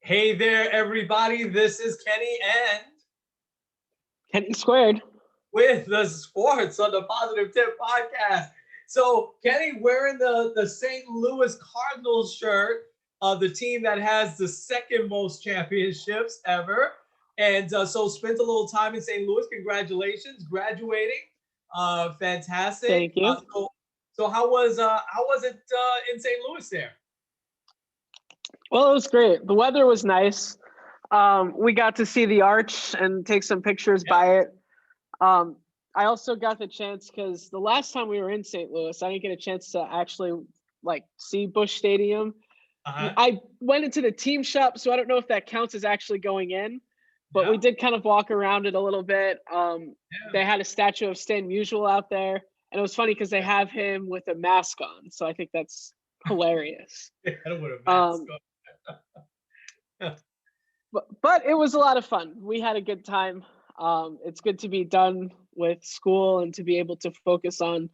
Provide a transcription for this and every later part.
Hey there, everybody. This is Kenny and Kenny squared. with the sports on the Positive Tip podcast. So, Kenny, wearing the St. Louis Cardinals shirt, the team that has the second most championships ever. And so, spent a little time in St. Louis. Congratulations, graduating. Fantastic. Thank you. So how was it in St. Louis there? Well, it was great. The weather was nice. We got to see the arch and take some pictures Yeah. by it. I also got the chance because the last time we were in St. Louis, I didn't get a chance to actually see Busch Stadium. Uh-huh. I went into the team shop, so I don't know if that counts as actually going in, but we Yeah. did kind of walk around it a little bit. Yeah. They had a statue of Stan Musial out there, and it was funny because they have him with a mask on, so I think that's hilarious. Yeah. I don't want to mask Um, but it was a lot of fun. We had a good time. It's good to be done with school and to be able to focus on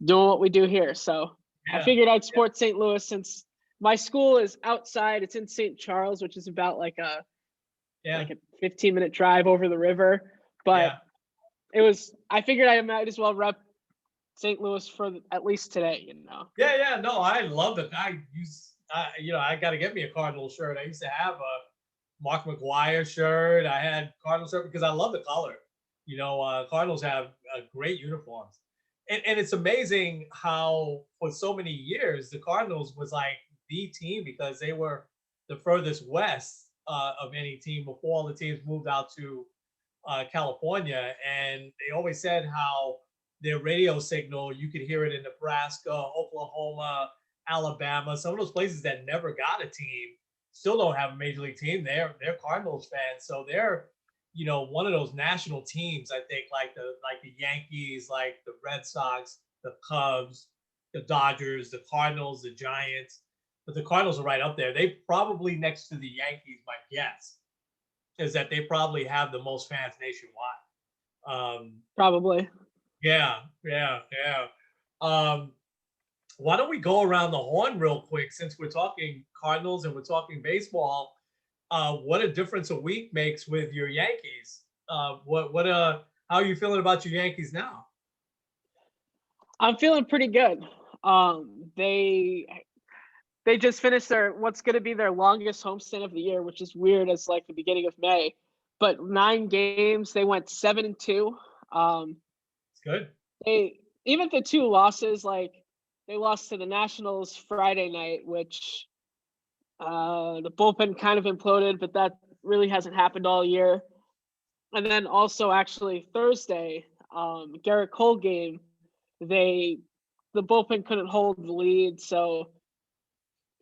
doing what we do here. So I Yeah. figured I'd support St. Louis since my school is outside. It's in St. Charles, which is about like a Yeah. 15-minute drive over the river. But Yeah. I figured I might as well rep St. Louis for at least today. Yeah, yeah, no, I love it. I got to get me a Cardinal shirt. I used to have a Mark McGuire shirt. I had Cardinal shirt because I love the color. Cardinals have great uniforms, and it's amazing how for so many years the Cardinals was like the team because they were the furthest west of any team before all the teams moved out to California, and they always said how their radio signal you could hear it in Nebraska, Oklahoma, Alabama, some of those places that never got a team still don't have a major league team. They're Cardinals fans, so they're one of those national teams. I think like the Yankees, like the Red Sox, the Cubs, the Dodgers, the Cardinals, the Giants. But the Cardinals are right up there. They probably next to the Yankees, my guess is that they probably have the most fans nationwide. Probably. Yeah, yeah, yeah. Um, why don't we go around the horn real quick since we're talking Cardinals and we're talking baseball? What a difference a week makes with your Yankees. How are you feeling about your Yankees now? I'm feeling pretty good. They just finished what's going to be their longest homestand of the year, which is weird as like the beginning of May. But 9 games, they went 7-2. It's good. They even the 2 losses, like they lost to the Nationals Friday night, which the bullpen kind of imploded, but that really hasn't happened all year. And then also actually Thursday, Garrett Cole game, the bullpen couldn't hold the lead, so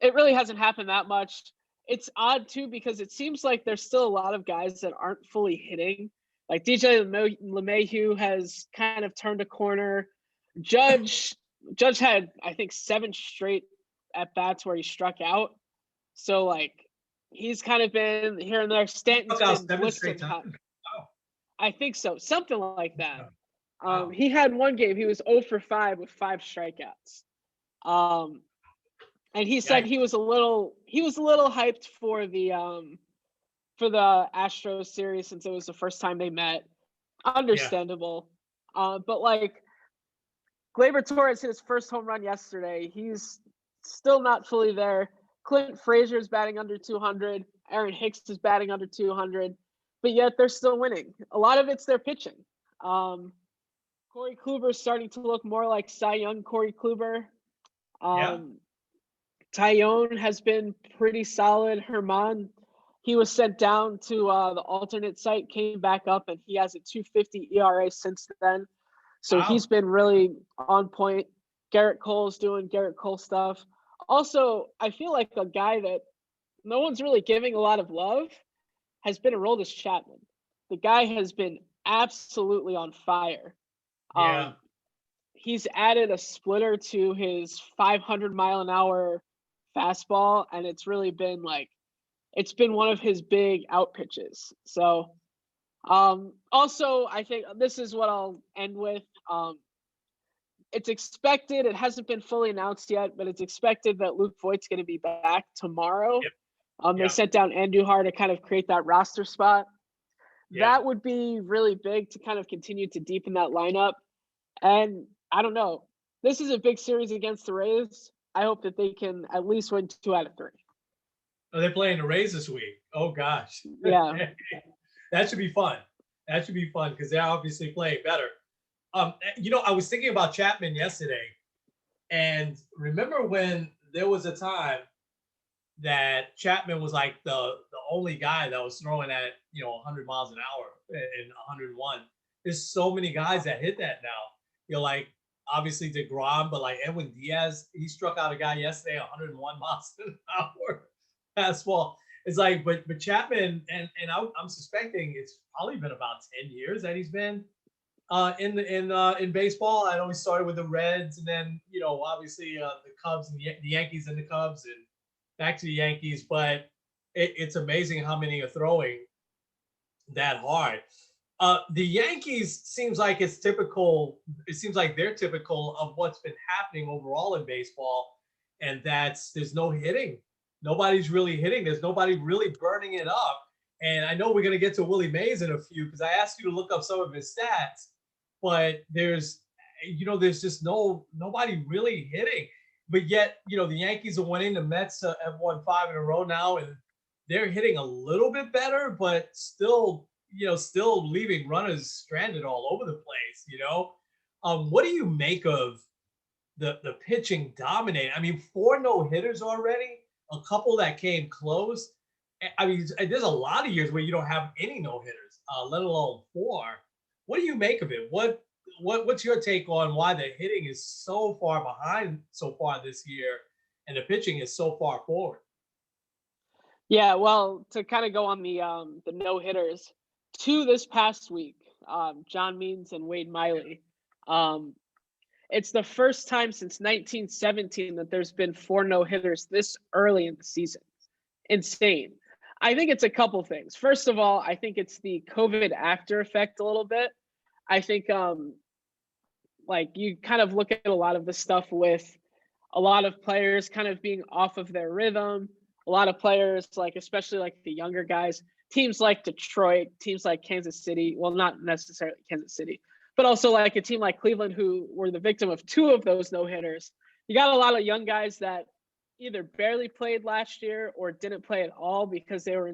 it really hasn't happened that much. It's odd too because it seems like there's still a lot of guys that aren't fully hitting. Like DJ LeMahieu has kind of turned a corner. Judge had I think 7 straight at bats where he struck out. So like he's kind of been here and there. Stanton's Struck out been 7 straight blitzing hot. times. Wow. I think so, something like that. Wow. He had one game he was 0 for 5 with 5 strikeouts. And he said Yikes. he was a little hyped for the Astros series since it was the first time they met. Yeah. Understandable. But like Gleyber Torres hit his first home run yesterday. He's still not fully there. Clint Frazier's batting under 200. Aaron Hicks is batting under 200. But yet they're still winning. A lot of it's their pitching. Corey Kluber's starting to look more like Cy Young Corey Kluber. Yeah. Tyone has been pretty solid. Herman, he was sent down to the alternate site, came back up, and he has a 2.50 ERA since then. So Wow. he's been really on point. Garrett Cole's doing Garrett Cole stuff. Also, I feel like a guy that no one's really giving a lot of love has been Aroldis Chapman. The guy has been absolutely on fire. Yeah. He's added a splitter to his 500-mile-an-hour fastball, and it's really been it's been one of his big out pitches. So also I think this is what I'll end with. It's expected, it hasn't been fully announced yet, but it's expected that Luke Voigt's going to be back tomorrow. Yep. They Yeah. sent down Andujar to kind of create that roster spot. Yeah. That would be really big to kind of continue to deepen that lineup. And I don't know. This is a big series against the Rays. I hope that they can at least win 2 out of 3. Are they playing the Rays this week? Oh gosh. Yeah. That should be fun. That should be fun because they're obviously playing better. I was thinking about Chapman yesterday, and remember when there was a time that Chapman was like the only guy that was throwing at 100 miles an hour and 101. There's so many guys that hit that now. Like obviously DeGrom, but like Edwin Diaz, he struck out a guy yesterday 101 miles an hour fastball. It's like, but Chapman and I'm suspecting it's probably been about 10 years that he's been in baseball. I know he started with the Reds, and then obviously the Cubs and the Yankees and the Cubs, and back to the Yankees. But it's amazing how many are throwing that hard. The Yankees seems like it's typical. It seems like they're typical of what's been happening overall in baseball, and there's no hitting. Nobody's really hitting. There's nobody really burning it up. And I know we're going to get to Willie Mays in a few because I asked you to look up some of his stats, but there's just nobody really hitting. But yet, the Yankees are winning. The Mets have won 5 in a row now, and they're hitting a little bit better, but still leaving runners stranded all over the place. What do you make of the pitching dominating? I mean, 4 no-hitters already, a couple that came close. I mean, there's a lot of years where you don't have any no-hitters, let alone 4. What do you make of it? What's your take on why the hitting is so far behind so far this year and the pitching is so far forward? Yeah, well, to kind of go on the no hitters, 2 this past week, John Means and Wade Miley. It's the first time since 1917 that there's been 4 no hitters this early in the season. Insane. I think it's a couple things. First of all, I think it's the COVID after effect a little bit. I think like you kind of look at a lot of the stuff with a lot of players kind of being off of their rhythm. A lot of players, like especially like the younger guys, teams like Detroit, teams like Kansas City, well, not necessarily Kansas City, but also like a team like Cleveland who were the victim of 2 of those no-hitters. You got a lot of young guys that either barely played last year or didn't play at all because they were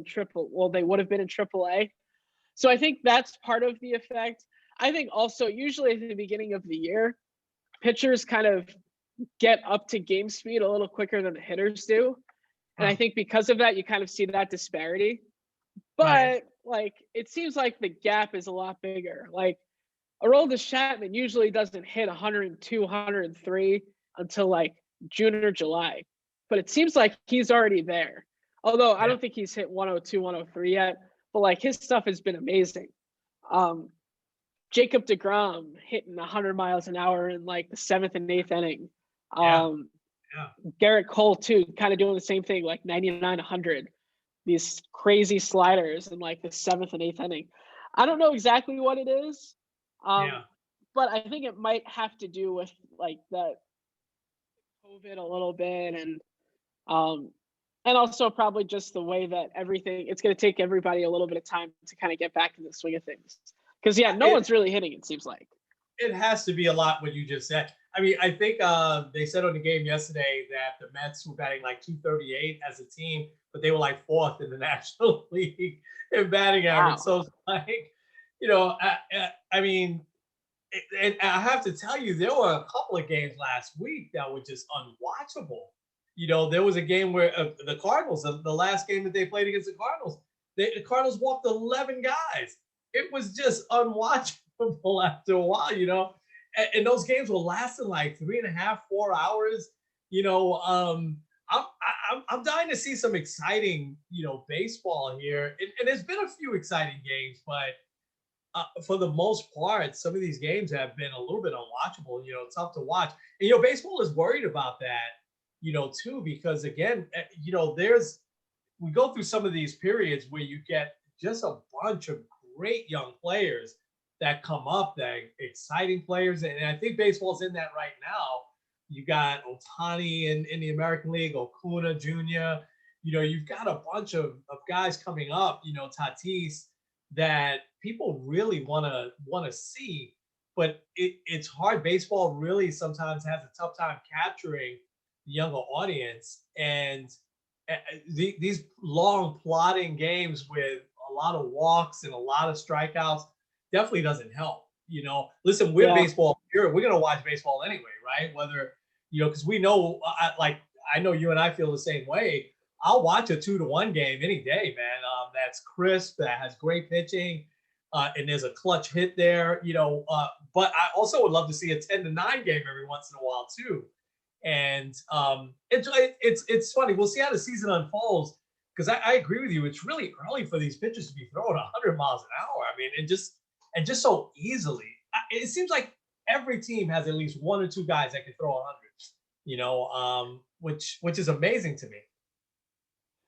they would have been in AAA. So I think that's part of the effect. I think also usually at the beginning of the year, pitchers kind of get up to game speed a little quicker than the hitters do. And I think because of that, you kind of see that disparity. But Right. like, it seems like the gap is a lot bigger. Like Aroldis Chapman usually doesn't hit 102, 103 until like June or July. But it seems like he's already there. Although I Yeah. don't think he's hit 102, 103 yet. But like his stuff has been amazing. Jacob deGrom hitting 100 miles an hour in like the 7th and 8th inning. Yeah. Yeah. Garrett Cole too, kind of doing the same thing, like 99, 100. These crazy sliders in like the 7th and 8th inning. I don't know exactly what it is, Yeah. but I think it might have to do with like the COVID a little bit, and also probably just the way that everything. It's going to take everybody a little bit of time to kind of get back in the swing of things. Because yeah, no one's really hitting. It seems like It has to be a lot what you just said. I mean, I think they said on the game yesterday that the Mets were batting like 238 as a team, but they were like 4th in the National League in batting average. wow. So it's like, I mean, and I have to tell you, there were a couple of games last week that were just unwatchable. There was a game where the Cardinals, the last game that they played against the Cardinals, the Cardinals walked 11 guys. It was just unwatchable after a while. And those games were lasting like 3.5, 4 hours. I'm dying to see some exciting, baseball here. And there's been a few exciting games, but for the most part, some of these games have been a little bit unwatchable. Tough to watch. And baseball is worried about that, too, because again, we go through some of these periods where you get just a bunch of great young players that come up, that exciting players. And I think baseball's in that right now. You got Ohtani in the American League, Acuna Jr., you've got a bunch of guys coming up, Tatis, that people really want to see, but it's hard. Baseball really sometimes has a tough time capturing the younger audience, and these long plodding games with a lot of walks and a lot of strikeouts definitely doesn't help. Listen, we're Yeah. baseball. We're gonna watch baseball anyway, right? Whether because we know, I know you and I feel the same way. I'll watch a 2-1 game any day, man. That's crisp, that has great pitching, and there's a clutch hit there. But I also would love to see a 10-9 game every once in a while too. And it's funny. We'll see how the season unfolds because I agree with you. It's really early for these pitchers to be throwing 100 miles an hour. I mean, and just so easily. It seems like every team has at least one or two guys that can throw 100. Which is amazing to me.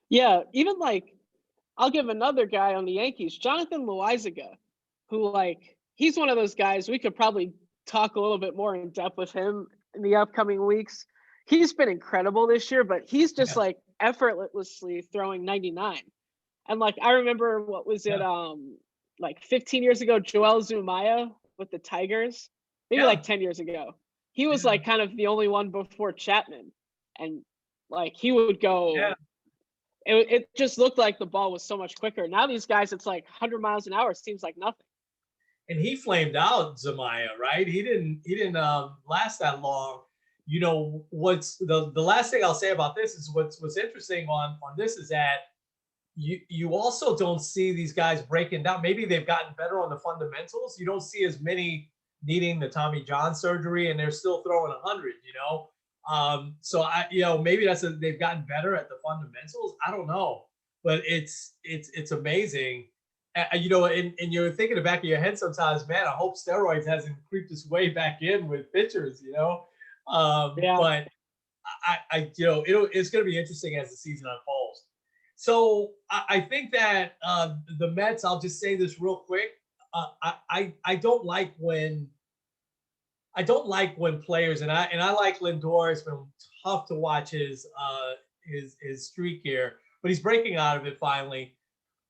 Yeah, even like I'll give another guy on the Yankees, Jonathan Loizaga, who he's one of those guys we could probably talk a little bit more in depth with him in the upcoming weeks. He's been incredible this year, but he's just Yeah. Effortlessly throwing 99. And I remember what was it 15 years ago, Joel Zumaya with the Tigers, maybe Yeah. 10 years ago. He was Yeah. kind of the only one before Chapman, and he would go. Yeah. It just looked like the ball was so much quicker. Now these guys, it's 100 miles an hour. It seems like nothing. And he flamed out Zamaya, right? He didn't last that long. What's the last thing I'll say about this is what's interesting on this is that you also don't see these guys breaking down. Maybe they've gotten better on the fundamentals. You don't see as many needing the Tommy John surgery, and they're still throwing 100. So maybe they've gotten better at the fundamentals. I don't know, but it's amazing. And you're thinking the back of your head sometimes, man, I hope steroids hasn't creeped its way back in with pitchers, Yeah. But it's going to be interesting as the season unfolds. So I think that the Mets, I'll just say this real quick. I don't like when players, and I like Lindor. It's been tough to watch his streak here, but he's breaking out of it finally.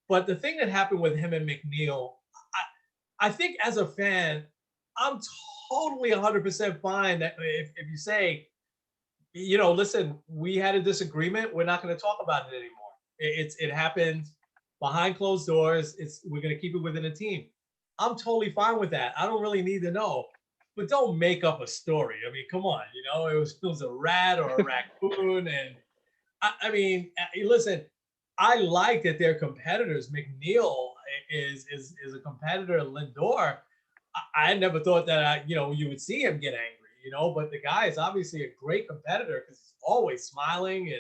But the thing that happened with him and McNeil, I think as a fan, I'm totally 100% fine that if you say, listen, we had a disagreement, we're not going to talk about it anymore. It happened behind closed doors. We're going to keep it within a team. I'm totally fine with that. I don't really need to know. But don't make up a story. I mean, come on, it was a rat or a raccoon. And I mean, listen, I like that they're competitors. McNeil is a competitor. Lindor, I never thought that you would see him get angry, but the guy is obviously a great competitor because he's always smiling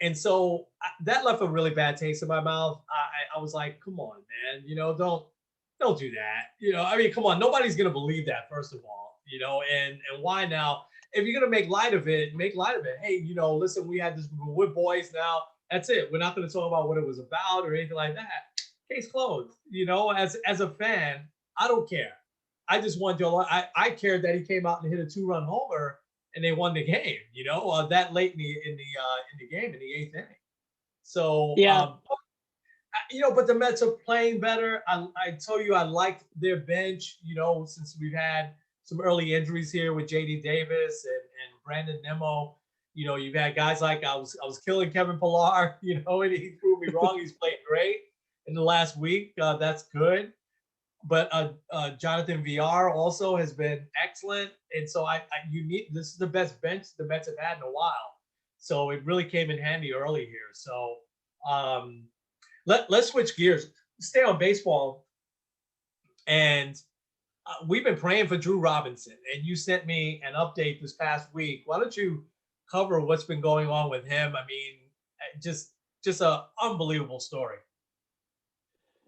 and so that left a really bad taste in my mouth. I was like, come on, man, don't do that. I mean, come on, nobody's gonna believe that, first of all, and why now? If you're gonna make light of it, make light of it. Hey, listen, we had this, we're boys now. That's it. We're not going to talk about what it was about or anything like that. Case closed. As a fan, I don't care. I just want Joe. I cared that he came out and hit a 2-run homer and they won the game. That late in the game in the 8th inning. So yeah, but the Mets are playing better. I told you I liked their bench. Since we've had some early injuries here with J.D. Davis and Brandon Nimmo. You've had guys like I was killing Kevin Pillar, and he proved me wrong. He's played great in the last week. That's good. But Jonathan VR also has been excellent. And so this is the best bench the Mets have had in a while. So it really came in handy early here. So let's switch gears. Stay on baseball. And we've been praying for Drew Robinson. And you sent me an update this past week. Why don't you cover what's been going on with him? I mean, just an unbelievable story.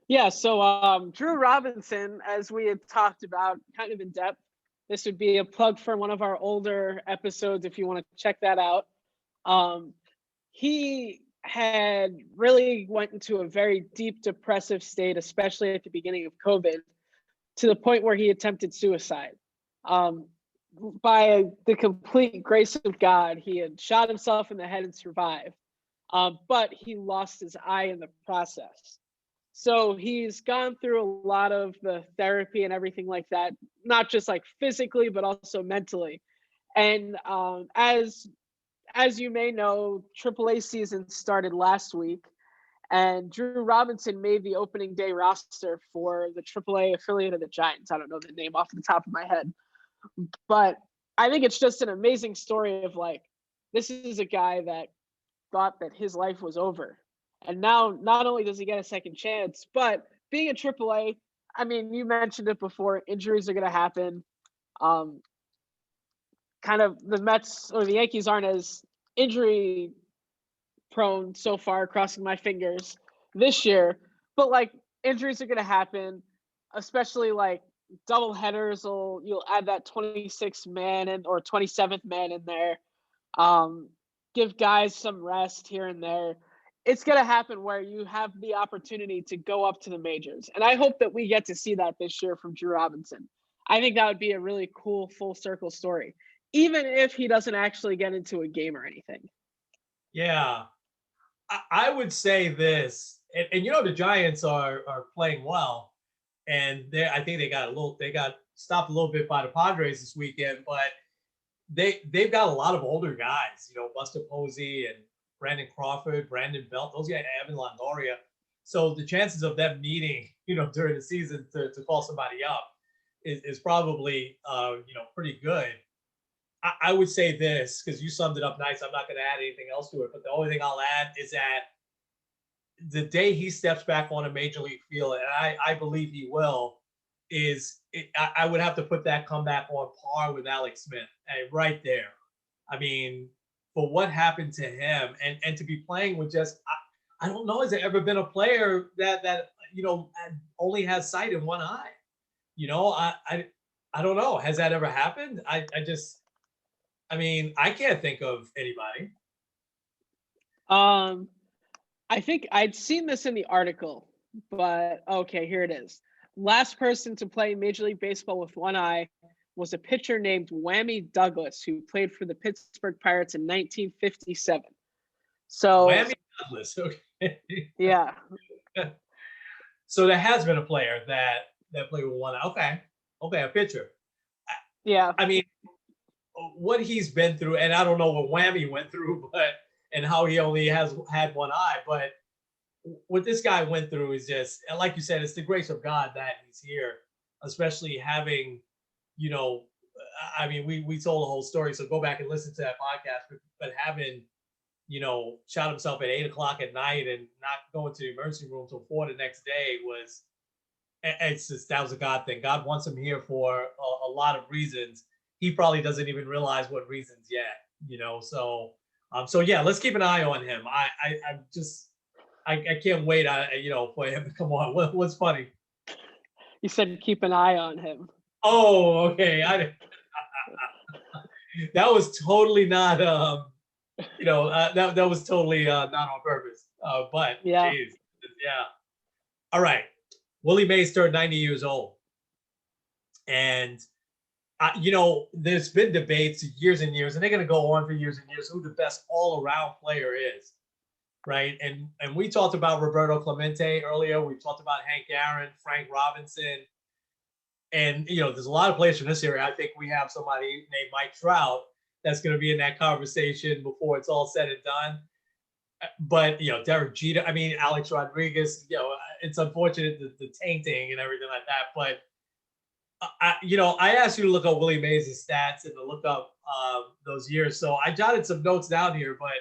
Yeah, so Drew Robinson, as we had talked about kind of in depth, this would be a plug for one of our older episodes if you want to check that out. He had really went into a very deep depressive state, especially at the beginning of COVID, to the point where he attempted suicide. By the complete grace of God, he had shot himself in the head and survived. but he lost his eye in the process. So he's gone through a lot of the therapy and everything like that, not just like physically, but also mentally. And as you may know, AAA season started last week, and Drew Robinson made the opening day roster for the AAA affiliate of the Giants. I don't know the name off the top of my head, but I think it's just an amazing story of like, this is a guy that thought that his life was over. And now not only does he get a second chance, but being a AAA, I mean, you mentioned it before, injuries are going to happen. Um, Kind of the Mets or the Yankees aren't as injury prone so far, crossing my fingers this year, but like injuries are going to happen, especially like double headers. You'll add that 26th man in or 27th man in there. Um, Give guys some rest here and there. It's going to happen where you have the opportunity to go up to the majors. And I hope that we get to see that this year from Drew Robinson. I think that would be a really cool full circle story, even if he doesn't actually get into a game or anything. Yeah, I would say this, and the Giants are playing well, and I think they got stopped a little bit by the Padres this weekend, but they've got a lot of older guys, Buster Posey and Brandon Crawford, Brandon Belt, those guys, Evan Longoria. So the chances of them needing, during the season to call somebody up is probably, pretty good. I would say this because you summed it up nice. I'm not going to add anything else to it, but the only thing I'll add is that the day he steps back on a major league field, and I believe he will, I would have to put that comeback on par with Alex Smith right there. I mean, for what happened to him and to be playing with just, I don't know, has there ever been a player that only has sight in one eye? I don't know. Has that ever happened? I mean, I can't think of anybody. I think I'd seen this in the article, but okay, here it is. Last person to play Major League Baseball with one eye was a pitcher named Whammy Douglas, who played for the Pittsburgh Pirates in 1957. So Whammy Douglas, okay. Yeah. So there has been a player that played with one eye. Okay, a pitcher. Yeah. I mean, what he's been through, and I don't know what Whammy went through, and how he only has had one eye, but what this guy went through is just, and like you said, it's the grace of God that he's here, especially having, I mean, we told the whole story, so go back and listen to that podcast, but having, shot himself at 8:00 at night and not going to the emergency room till 4 the next day that was a God thing. God wants him here for a lot of reasons. He probably doesn't even realize what reasons yet, so yeah, let's keep an eye on him. I can't wait, for him to come on. What's funny? You said keep an eye on him. Oh, okay. That was totally not, that was totally not on purpose. But yeah. Geez, yeah. All right. Willie Mays turned 90 years old, and there's been debates years and years, and they're going to go on for years and years who the best all-around player is, right? And we talked about Roberto Clemente earlier. We talked about Hank Aaron, Frank Robinson, and there's a lot of players from this area. I think we have somebody named Mike Trout that's going to be in that conversation before it's all said and done. But Derek Jeter, I mean Alex Rodriguez. It's unfortunate the tainting and everything like that, but. I asked you to look up Willie Mays' stats and to look up those years. So I jotted some notes down here, but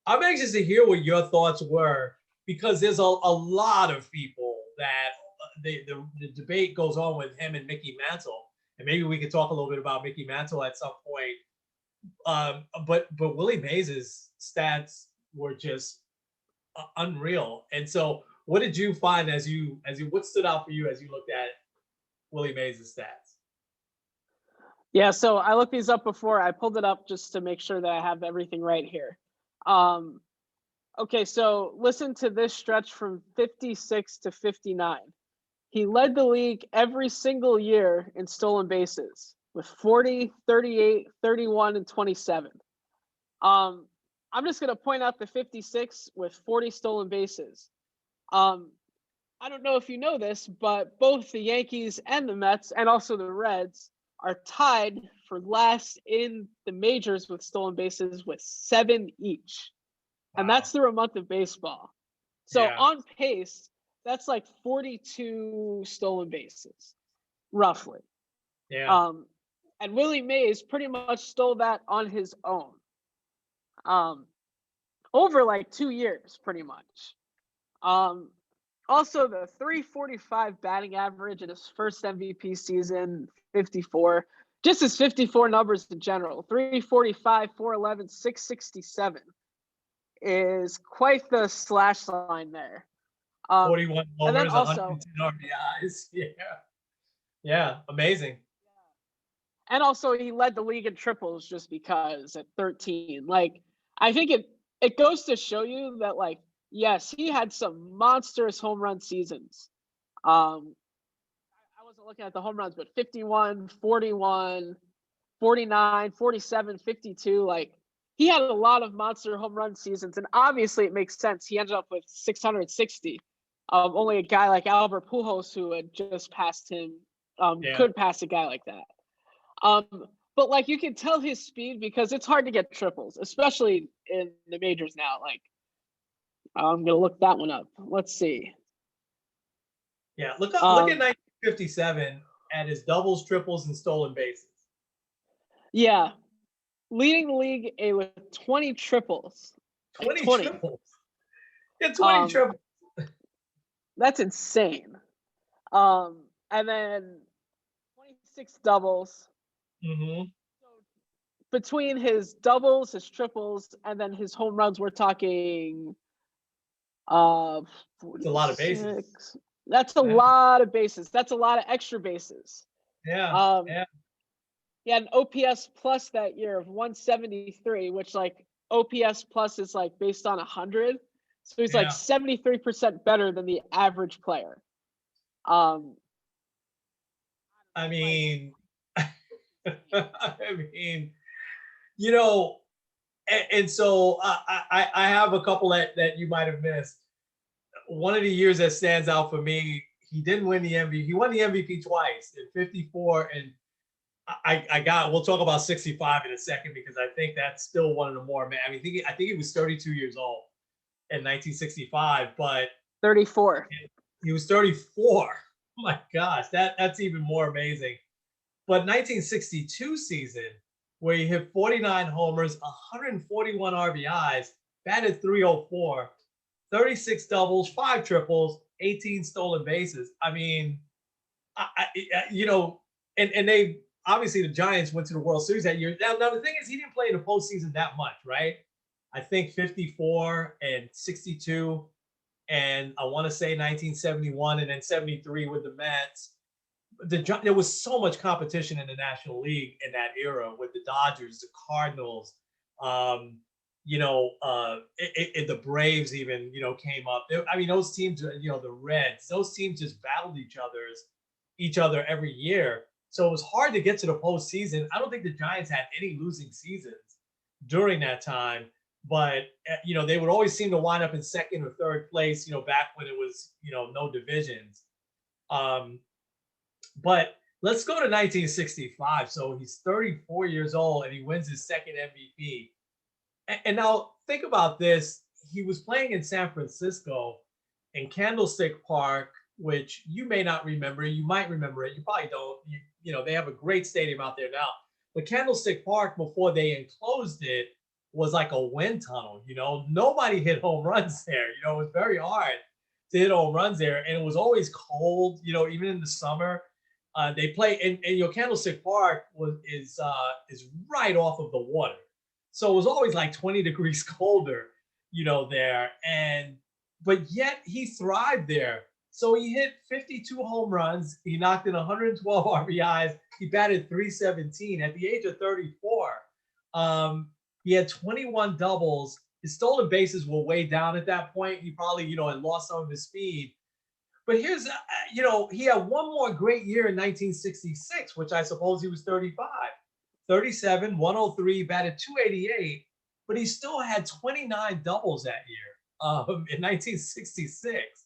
I'm anxious to hear what your thoughts were, because there's a lot of people that the debate goes on with him and Mickey Mantle. And maybe we could talk a little bit about Mickey Mantle at some point. But Willie Mays' stats were just unreal. And so what did you find what stood out for you as you looked at Willie Mays' stats? Yeah, so I looked these up before. I pulled it up just to make sure that I have everything right here. Okay, so listen to this stretch from 56 to 59. He led the league every single year in stolen bases with 40, 38, 31, and 27. I'm just gonna point out the 56 with 40 stolen bases. Um, I don't know if you know this, but both the Yankees and the Mets, and also the Reds, are tied for last in the majors with stolen bases with 7 each. And Wow. that's through a month of baseball. So Yeah. on pace, that's like 42 stolen bases, roughly. Yeah. Um, and Willie Mays pretty much stole that on his own. Um, over like 2 years, pretty much. Um, Also, the 345 batting average in his first MVP season, 54. Just his 54 numbers in general, 345, 411, 667 is quite the slash line there. 41 And then homers, also, 110 RBIs. Yeah. Yeah. Amazing. he led the league in triples just because at 13. Like, I think it goes to show you that, like, yes, he had some monstrous home run seasons. I wasn't looking at the home runs, but 51, 41, 49, 47, 52. Like, he had a lot of monster home run seasons, and obviously it makes sense. He ended up with 660. Only a guy like Albert Pujols, who had just passed him, Yeah. could pass a guy like that. Um, but like, you can tell his speed because it's hard to get triples, especially in the majors now. Like, I'm gonna look that one up. Let's see. Yeah. Look at Um, 1957 at his doubles, triples, and stolen bases. yeah, leading the league with 20 triples. Like 20 20. triples. Yeah, 20 Um, triples. that's insane. And then 26 doubles. Mm-hmm. So between his doubles, his triples, and then his home runs, we're talking It's a lot of bases. 46. That's a Yeah. lot of bases. That's a lot of extra bases. Yeah. Um, Yeah. he had an OPS plus that year of 173, which, like, OPS plus is like based on 100. So he's like Yeah. 73% better than the average player. Um, I like, mean, I mean, you know, and so I have a couple that you might have missed. One of the years that stands out for me, he didn't win the MVP. He won the MVP twice in 54 and we'll talk about 65 in a second because I think that's still one of the more, man. I mean, I think he was 32 years old in 1965, but 34. he was 34. Oh my gosh, that's even more amazing. But 1962 season, where he hit 49 homers, 141 RBIs, batted 304, 36 doubles, 5 triples, 18 stolen bases. I mean, you know, and they obviously the Giants went to the World Series that year. Now the thing is, he didn't play in the postseason that much, right? I think 54 and 62, and I want to say 1971 and then 73 with the Mets. There was so much competition in the National League in that era with the Dodgers, the Cardinals, the Braves even, came up. I mean, those teams, the Reds, those teams just battled each other every year. So it was hard to get to the postseason. I don't think the Giants had any losing seasons during that time, but they would always seem to wind up in second or third place. Back when it was no divisions. But let's go to 1965. So he's 34 years old and he wins his second MVP. And now think about this. He was playing in San Francisco in Candlestick Park, which you may not remember. You might remember it. You probably don't. They have a great stadium out there now. But Candlestick Park, before they enclosed it, was like a wind tunnel. Nobody hit home runs there. It was very hard to hit home runs there. And it was always cold, even in the summer. They play, and Candlestick Park is right off of the water. So it was always like 20 degrees colder, there. But yet he thrived there. So he hit 52 home runs. He knocked in 112 RBIs. He batted 317 at the age of 34. He had 21 doubles. His stolen bases were way down at that point. He probably, had lost some of his speed. But here's, he had one more great year in 1966, which I suppose he was 35. 37, 103, batted 288. but he still had 29 doubles that year in 1966.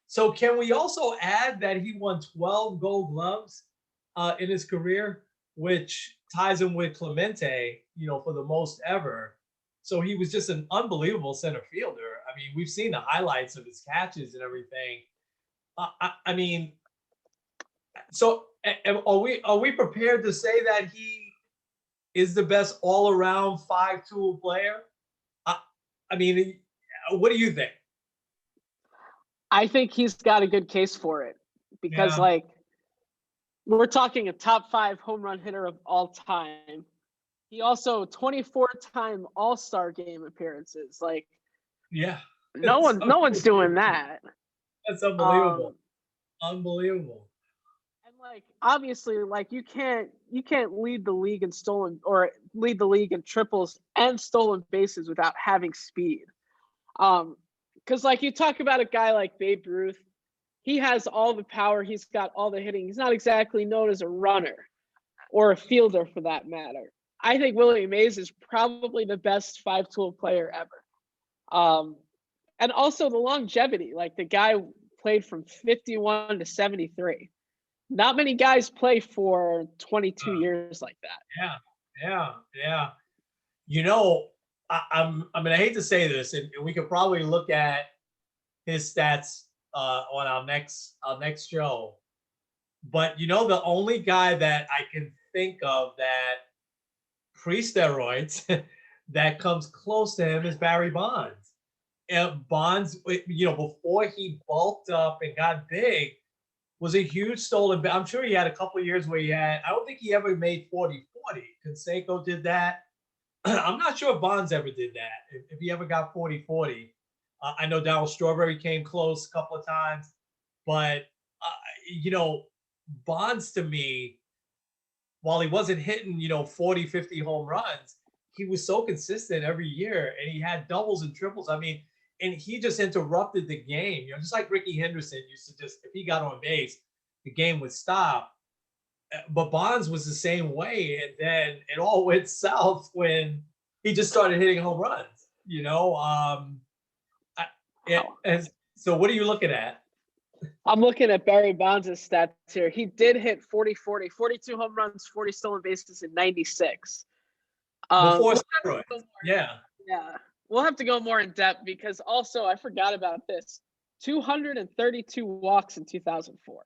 So can we also add that he won 12 Gold Gloves in his career, which ties him with Clemente, for the most ever. So he was just an unbelievable center fielder. I mean, we've seen the highlights of his catches and everything. I mean, so are we prepared to say that he is the best all around 5-tool player? I, I mean, what do you think? I think he's got a good case for it because, Yeah, we're talking a top 5 home run hitter of all time. He also 24-time All-Star game appearances. yeah. No one's doing that. That's Um, unbelievable. Unbelievable. and obviously, you can't lead the league in stolen or lead the league in triples and stolen bases without having speed. Because you talk about a guy like Babe Ruth, he has all the power, he's got all the hitting. He's not exactly known as a runner or a fielder for that matter. I think Willie Mays is probably the best 5-tool player ever. And also the longevity, the guy played from 51 to 73. Not many guys play for 22 years like that. Yeah, yeah, yeah. You know, I hate to say this, and we could probably look at his stats on our next show. But the only guy that I can think of that pre-steroids that comes close to him is Barry Bonds. And Bonds, before he bulked up and got big, was a huge stolen. I'm sure he had a couple of years where I don't think he ever made 40-40. Canseco did that. I'm not sure if Bonds ever did that, if he ever got 40-40. I know Darryl Strawberry came close a couple of times, but, Bonds to me, while he wasn't hitting, 40, 50 home runs, he was so consistent every year and he had doubles and triples. I mean, and he just interrupted the game, just like Ricky Henderson used to if he got on base, the game would stop. But Bonds was the same way. And then it all went south when he just started hitting home runs, and so what are you looking at? I'm looking at Barry Bonds' stats here. He did hit 40-40, 42 home runs, 40 stolen bases in 96. Before steroids. Yeah. Yeah. We'll have to go more in depth because also I forgot about this. 232 walks in 2004.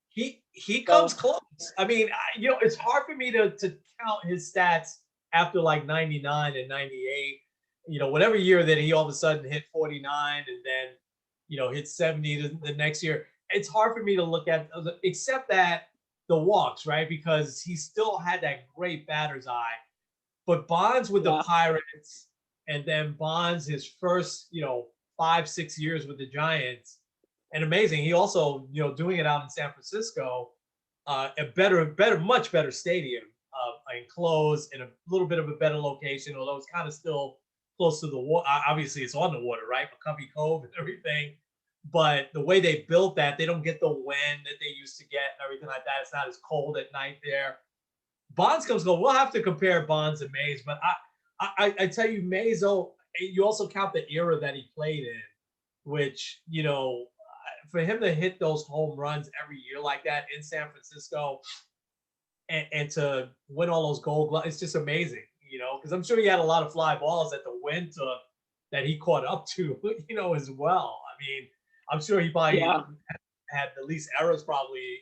He comes close. I mean, it's hard for me to count his stats after 99 and 98. Whatever year that he all of a sudden hit 49 and then, hit 70 the next year. It's hard for me to look at, except that the walks, right? Because he still had that great batter's eye. But Bonds with the Pirates, and then Bonds his first, 5-6 years with the Giants, and amazing. He also, doing it out in San Francisco, much better stadium, enclosed in a little bit of a better location, although it's kind of still close to the water. Obviously, it's on the water, right? McCovey Cove and everything. But the way they built that, they don't get the wind that they used to get and everything like that. It's not as cold at night there. Bonds comes go. We'll have to compare Bonds and Mays, but I tell you, Mays, you also count the era that he played in, which, for him to hit those home runs every year like that in San Francisco and to win all those Gold Gloves, it's just amazing, because I'm sure he had a lot of fly balls that the wind took that he caught up to, as well. I mean, I'm sure he probably had the least errors probably,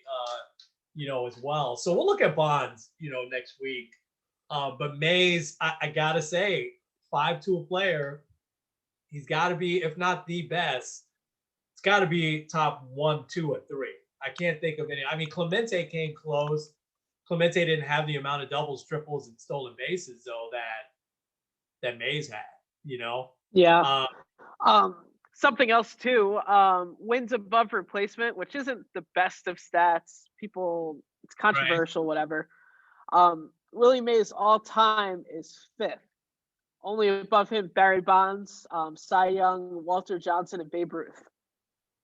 as well. So we'll look at Bonds, next week. But Mays, I got to say, 5-tool player, he's got to be, if not the best, it's got to be top 1, 2, or 3. I can't think of any. I mean, Clemente came close. Clemente didn't have the amount of doubles, triples, and stolen bases, though, that Mays had, Yeah. Something else too, wins above replacement, which isn't the best of stats. It's controversial, right. Whatever. Willie Mays all time is 5th. Only above him, Barry Bonds, Cy Young, Walter Johnson, and Babe Ruth.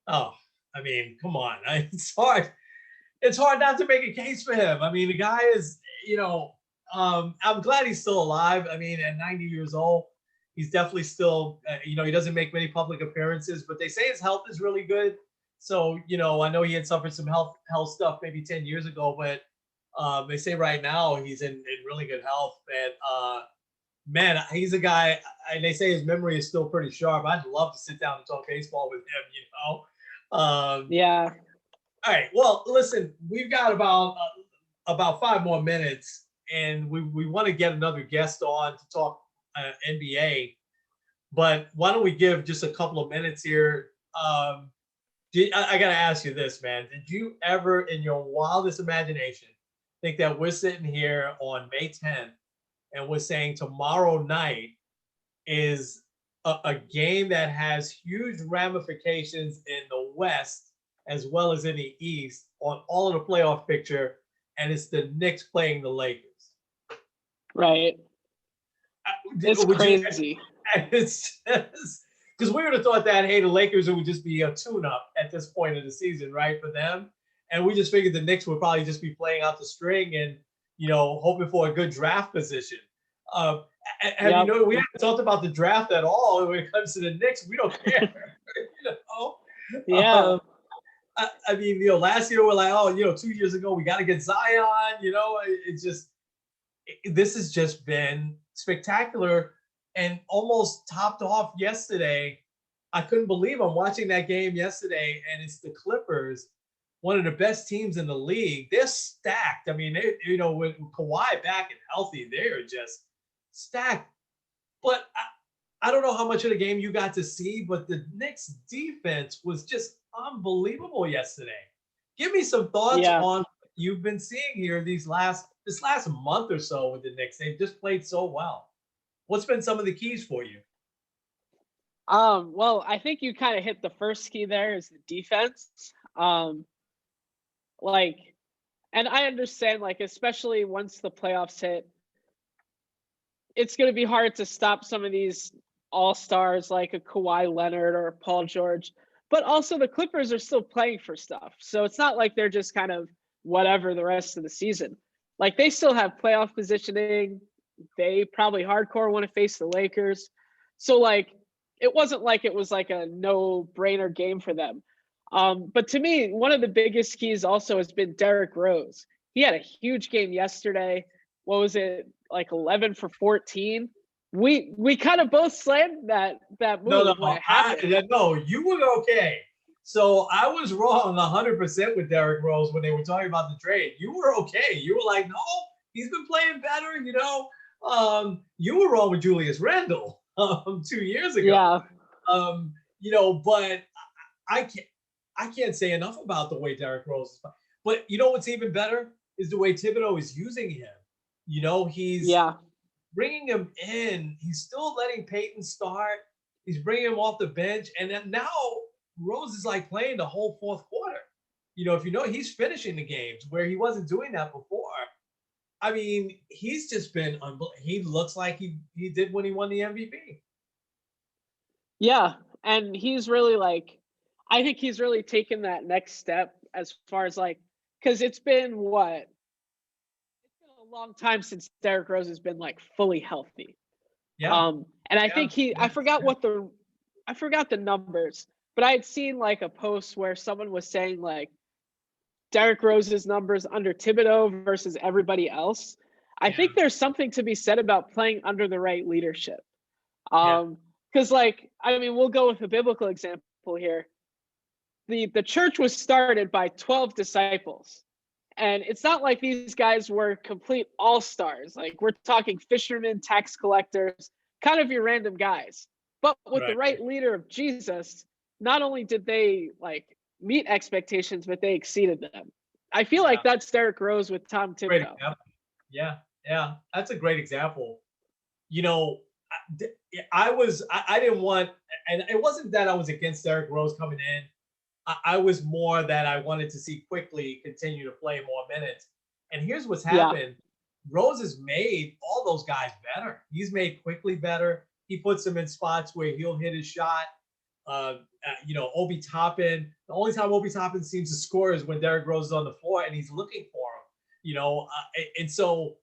Oh, I mean, come on. It's hard. It's hard not to make a case for him. I mean, the guy is, I'm glad he's still alive. I mean, at 90 years old, He's definitely still, he doesn't make many public appearances, but they say his health is really good. So, I know he had suffered some health stuff maybe 10 years ago, but they say right now he's in really good health. And man, he's a guy, and they say his memory is still pretty sharp. I'd love to sit down and talk baseball with him. Yeah. All right. Well, listen, we've got about 5 more minutes, and we want to get another guest on to talk NBA. But why don't we give just a couple of minutes here? I got to ask you this, man. Did you ever, in your wildest imagination, think that we're sitting here on May 10th and we're saying tomorrow night is a game that has huge ramifications in the West as well as in the East on all of the playoff picture, and it's the Knicks playing the Lakers? Right. It's crazy. It's just because we would have thought that, hey, the Lakers would just be a tune-up at this point of the season, right, for them. And we just figured the Knicks would probably just be playing out the string and, hoping for a good draft position. We haven't talked about the draft at all when it comes to the Knicks. We don't care. Yeah. I mean, last year we're like, 2 years ago we got to get Zion. This has just been spectacular and almost topped off yesterday. I couldn't believe I'm watching that game yesterday, and it's the Clippers, one of the best teams in the league. They're stacked. I mean, with Kawhi back and healthy, they're just stacked. But I don't know how much of the game you got to see, but the Knicks defense was just unbelievable yesterday. Give me some thoughts on what you've been seeing here this last month or so with the Knicks. They've just played so well. What's been some of the keys for you? Well, I think you kind of hit the first key there is the defense. And I understand, especially once the playoffs hit, it's going to be hard to stop some of these all-stars like a Kawhi Leonard or Paul George. But also the Clippers are still playing for stuff. So it's not like they're just kind of whatever the rest of the season. They still have playoff positioning. They probably hardcore want to face the Lakers. So it wasn't like it was a no-brainer game for them. But to me, one of the biggest keys also has been Derrick Rose. He had a huge game yesterday. What was it, 11 for 14? We kind of both slammed that move when it happened. No, you were okay. So I was wrong 100% with Derrick Rose when they were talking about the trade. You were okay. You were like, no, he's been playing better. You were wrong with Julius Randle 2 years ago. Yeah. But I can't say enough about the way Derrick Rose is playing. But what's even better is the way Thibodeau is using him. He's bringing him in. He's still letting Peyton start. He's bringing him off the bench. And then now Rose is playing the whole fourth quarter. He's finishing the games where he wasn't doing that before. I mean, he's just been he looks like he did when he won the MVP. Yeah. And he's really I think he's really taken that next step as far as because it's been what? A long time since Derrick Rose has been fully healthy. Yeah. And I think I forgot the numbers, but I had seen a post where someone was saying Derrick Rose's numbers under Thibodeau versus everybody else. I think there's something to be said about playing under the right leadership. Because we'll go with a biblical example here. The church was started by 12 disciples. And it's not like these guys were complete all-stars. We're talking fishermen, tax collectors, kind of your random guys. But with the right leader of Jesus, not only did they meet expectations, but they exceeded them. I feel like that's Derrick Rose with Tom Thibodeau. Yeah. That's a great example. I didn't want, and it wasn't that I was against Derrick Rose coming in. I was more that I wanted to see Quickly continue to play more minutes. And here's what's happened. Rose has made all those guys better. He's made Quickly better. He puts them in spots where he'll hit his shot. Obi Toppin. The only time Obi Toppin seems to score is when Derrick Rose is on the floor and he's looking for him. And so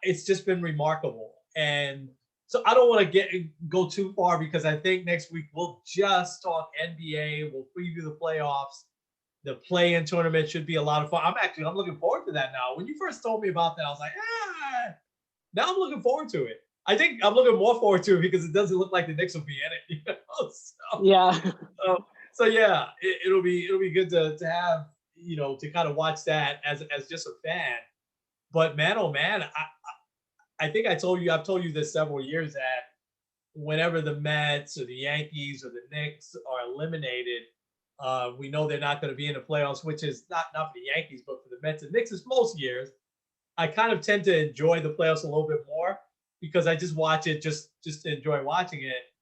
it's just been remarkable. And So I don't want to go too far because I think next week we'll just talk NBA. We'll preview the playoffs. The play-in tournament should be a lot of fun. I'm looking forward to that now. When you first told me about that, I was like, ah. Now I'm looking forward to it. I think I'm looking more forward to it because it doesn't look like the Knicks will be in it. Yeah. So yeah, it'll be good to have, to kind of watch that as just a fan. But man, oh man, I think I've told you this several years that whenever the Mets or the Yankees or the Knicks are eliminated, we know they're not going to be in the playoffs, which is not for the Yankees, but for the Mets and Knicks, is most years. I kind of tend to enjoy the playoffs a little bit more because I just watch it just to enjoy watching it.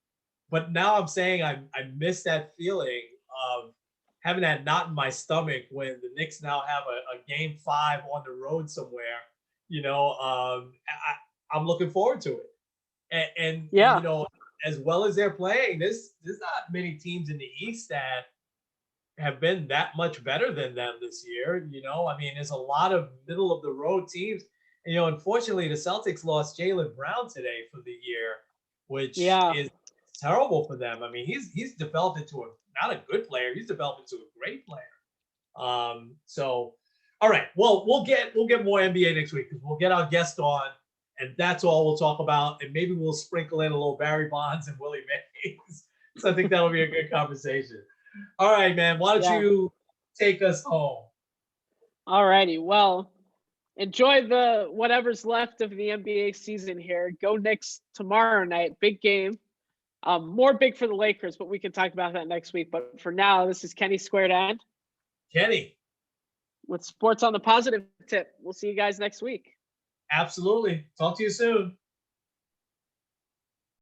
But now I'm saying I miss that feeling of having that knot in my stomach when the Knicks now have a game 5 on the road somewhere. I'm looking forward to it. And Yeah. as well as they're playing, there's not many teams in the East that have been that much better than them this year. I mean, there's a lot of middle of the road teams. And, unfortunately, the Celtics lost Jaylen Brown today for the year, which Yeah. is terrible for them. I mean, he's developed into not a good player. He's developed into a great player. So, all right. Well, we'll get more NBA next week because we'll get our guest on, and that's all we'll talk about. And maybe we'll sprinkle in a little Barry Bonds and Willie Mays. So I think that'll be a good conversation. All right, man. Why don't you take us home? All righty. Well, enjoy the whatever's left of the NBA season here. Go Knicks tomorrow night. Big game. More big for the Lakers, but we can talk about that next week. But for now, this is Kenny Squared End. Kenny. With Sports on the Positive Tip. We'll see you guys next week. Absolutely. Talk to you soon.